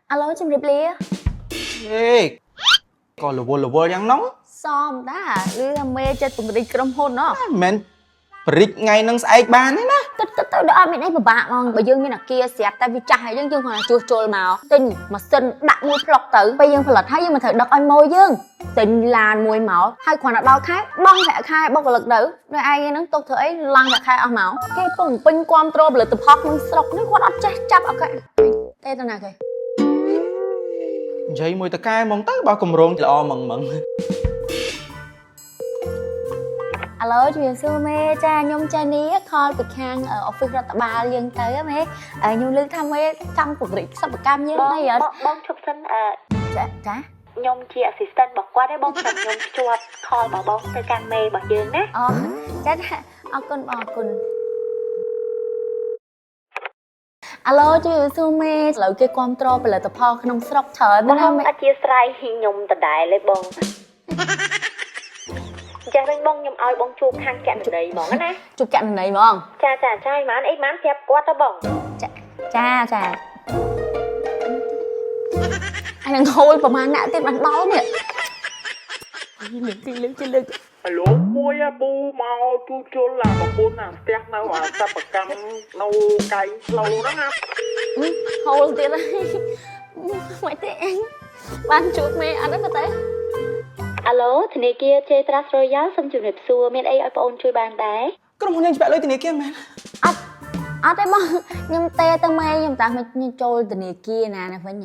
Alo chim riệp lia. Ê, còn lồ vôយ៉ាង នោះ Som đã lư mê chết tụi mìnhក្រុមហ៊ុនណោះ មិនប្រិចថ្ងៃនឹងស្អែកបានទេណា គិតទៅដល់អត់មានអីពិបាកហ្មងបើយើងមានអាគារស្រាប់តែវាចាស់ហើយយើងគ្រាន់តែជួសជុលមកទិញម៉ាស៊ីនដាក់មួយផ្លុកទៅពេលយើងផលិតហើយយើងមិនត្រូវដឹកឲ្យម៉ូយើងទិញឡានមួយមកហើយគ្រាន់តែដល់ខែបង់ប្រាក់ខែបុគ្គលិកទៅដោយឯងហ្នឹងទុកធ្វើអីឡើងប្រាក់ខែអស់មកគេពងពេញគាំទ្រផលិតផលក្នុងស្រុកនេះគាត់អត់ចេះចាប់អកទេទៅណាគេ និយាយមួយតកែហ្មងទៅបើគម្រោងល្អហ្មង Alo ជំរាបសួរមេចាខ្ញុំចានេះខលពីខាង office រដ្ឋបាលយើងទៅមេខ្ញុំលើកថាមេចង់ពង្រីកសិប្បកម្មយើងហើយបងជប់សិនចាខ្ញុំជា assistant របស់គាត់ទេបងខ្ញុំភ្ជាប់ខលរបស់បងទៅកាន់មេរបស់យើងណាអូចាអរគុណបងអរគុណ Alo ជំរាបសួរមេឥឡូវគេគ្រប់គ្រងផលិតផលក្នុងស្រុកច្រើនណាស់មេអធិស្ឋានខ្ញុំដដែលទេបង ចាវិញបងខ្ញុំឲ្យបងជួបខាងកណ្ដីហ្មងណាជួបកណ្ដីហ្មងចាចាចាហ្មងអីហ្មងប្រាប់គាត់ទៅបងចាចាអញនឹងហូលប្រហែលអ្នកទៀតបានដល់នេះមានទីលើកជាលើក Alo, moi á bu mau chu chôn là một buôn làm tiếc đâu à sao bậc cam nâu cay lâu đó ha ហូលទៀតហើយមិនទេអញបានជួបមេអត់ទេមើលទៅ Alo ធនាគារ Cetras Royal សូមជម្រាបសួរមានអីឲ្យបងអូនជួយបានដែរ ក្រុមហ៊ុនយើងច្បាក់លុយធនាគារមែន អត់ទេបងខ្ញុំទេទៅមេខ្ញុំតាខ្ញុំចូលធនាគារណាវិញ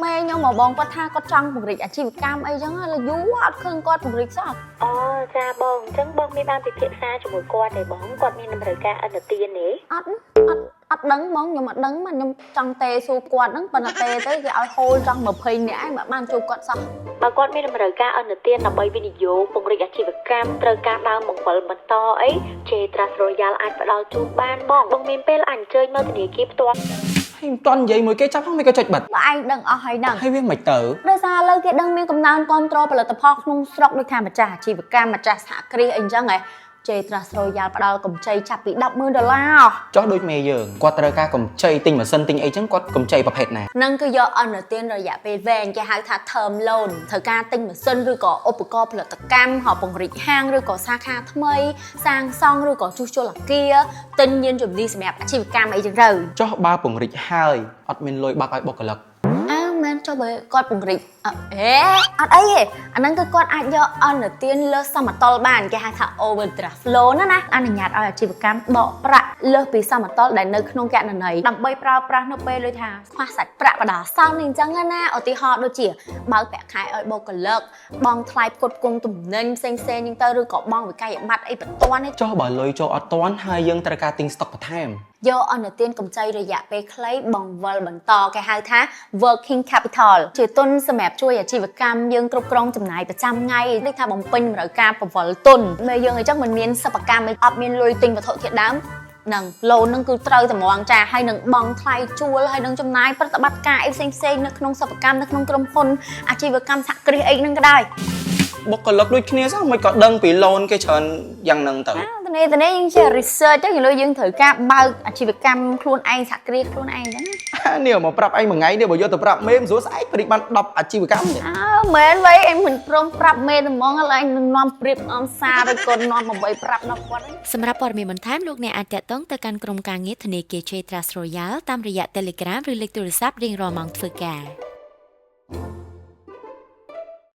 ម៉ែខ្ញុំមកបងគាត់ថាគាត់ចង់ពង្រីកអាជីវកម្មអីចឹងហើយយូរអត់ឃើញគាត់ពង្រីកសោះអូចាបងអញ្ចឹងបងមានបានពិភាក្សាជាមួយគាត់ទេបងគាត់មានតម្រូវការអនុទានទេអត់ដឹងបងខ្ញុំអត់ដឹងខ្ញុំចង់ទេសួរគាត់ហ្នឹងប៉ុន្តែទេទៅគេឲ្យហូលចង់20នាក់ឯងបានជួបគាត់សោះបើគាត់មានតម្រូវការអនុទានដើម្បីវិនិយោគពង្រីកអាជីវកម្មត្រូវការដើមបង្វិលបន្តអី Cetras Royal អាចផ្ដល់ជូនបានបងមានពេលអញ្ជើញមកធនាគារផ្ទាល់ ហើយមិនតន់និយាយមួយគេចាប់ហ្នឹងមិនក៏ចុចបិទ បើឯងដឹងអស់ហើយហ្នឹង ហើយវាមិនទៅ ដោយសារឥឡូវគេដឹងមានកំណើនគ្រប់គ្រងផលិតផលក្នុងស្រុកដូចថាម្ចាស់អាជីវកម្មម្ចាស់សហគ្រាសអីចឹងហ៎ Cetras Royal ផ្ដល់កម្ចីចាប់ពី$10,000 ចុះដូចមេយើងគាត់ត្រូវការកម្ចីទិញម៉ាស៊ីនទិញអីចឹងគាត់កម្ចីប្រភេទណា នឹងគឺយកអនុទានរយៈពេលវែងគេហៅថា term loan ត្រូវការទិញម៉ាស៊ីនឬក៏ឧបករណ៍ផលិតកម្មហៅពង្រីកហាងឬក៏សាខាថ្មីសាងសង់ឬក៏ជួសជុលអគារទិញយានជំនិះសម្រាប់អាជីវកម្មអីចឹងទៅ ចុះបើពង្រីកហើយអត់មានលុយបាក់ឲ្យបុគ្គលិក មែនចុះបើគាត់ពង្រីកអត់អីទេអាហ្នឹងគឺគាត់អាចយកអនុទានលើសមតុល្យបានគេហៅថា overdraft loan ណាអនុញ្ញាតឲ្យអាជីវកម្មដកប្រាក់លើសពីសមតុល្យដែលនៅក្នុងគណនីដើម្បីប្រើប្រាស់នៅពេលដូចថាខ្វះសាច់ប្រាក់បដាសោអញ្ចឹងណាឧទាហរណ៍ដូចជាបើកប្រាក់ខែឲ្យបុគ្គលិកបង់ថ្លៃផ្គត់ផ្គង់ទំនិញផ្សេងៗអញ្ចឹងទៅឬក៏បង់វិក័យប័ត្រអីបន្ទាន់ទេ ចុះបើលុយចូលអត់ទាន់ហើយយើងត្រូវការទិញស្តុកបន្ថែម យកអនុទានកម្ចីរយៈពេលខ្លីបង្វិលបន្តគេហៅថា working capital ជាទុនសម្រាប់ជួយអាជីវកម្មយើងគ្រប់គ្រងចំណាយប្រចាំថ្ងៃដូចថាបំពេញតម្រូវការបង្វិលទុនពេលយើងអញ្ចឹងមិនមានសិប្បកម្មអត់មានលុយទិញវត្ថុធាតុដើមនឹង loan នឹងគឺត្រូវតែហ្មងចាហើយនឹងបង់ថ្លៃជួលហើយនឹងចំណាយប្រតិបត្តិការអីផ្សេងៗនៅក្នុងសិប្បកម្មនៅក្នុងក្រុមហ៊ុនអាជីវកម្មសហគ្រាសអីហ្នឹងក៏ដោយ បុគ្គលិកដូចគ្នាសោះមិនក៏ដឹងពី loan គេច្រើនយ៉ាងហ្នឹងទៅ តនេះយើងជា research ទៅយើងត្រូវការបើកអាជីវកម្មខ្លួនឯងសហគ្រាសខ្លួនឯងហ្នឹង នេះមកប្រាប់អញមួយថ្ងៃនេះបើយកទៅប្រាប់មេមិនស្រួលស្អែកព្រិចបាន10អាជីវកម្មទៀត មែនវ៉ៃអញមិនព្រមប្រាប់មេតែហ្មងឥឡូវអញនឹងនាំព្រៀបនាំសារឬក៏នាំ8ប្រាប់ដល់គាត់ សម្រាប់ព័ត៌មានបន្ថែមលោកអ្នកអាចតាក់ទងទៅកាន់ក្រុមការងារធនាគារ Cetras Royal តាមរយៈ Telegram ឬលេខទូរស័ព្ទរៀងរាល់ម៉ោងធ្វើការ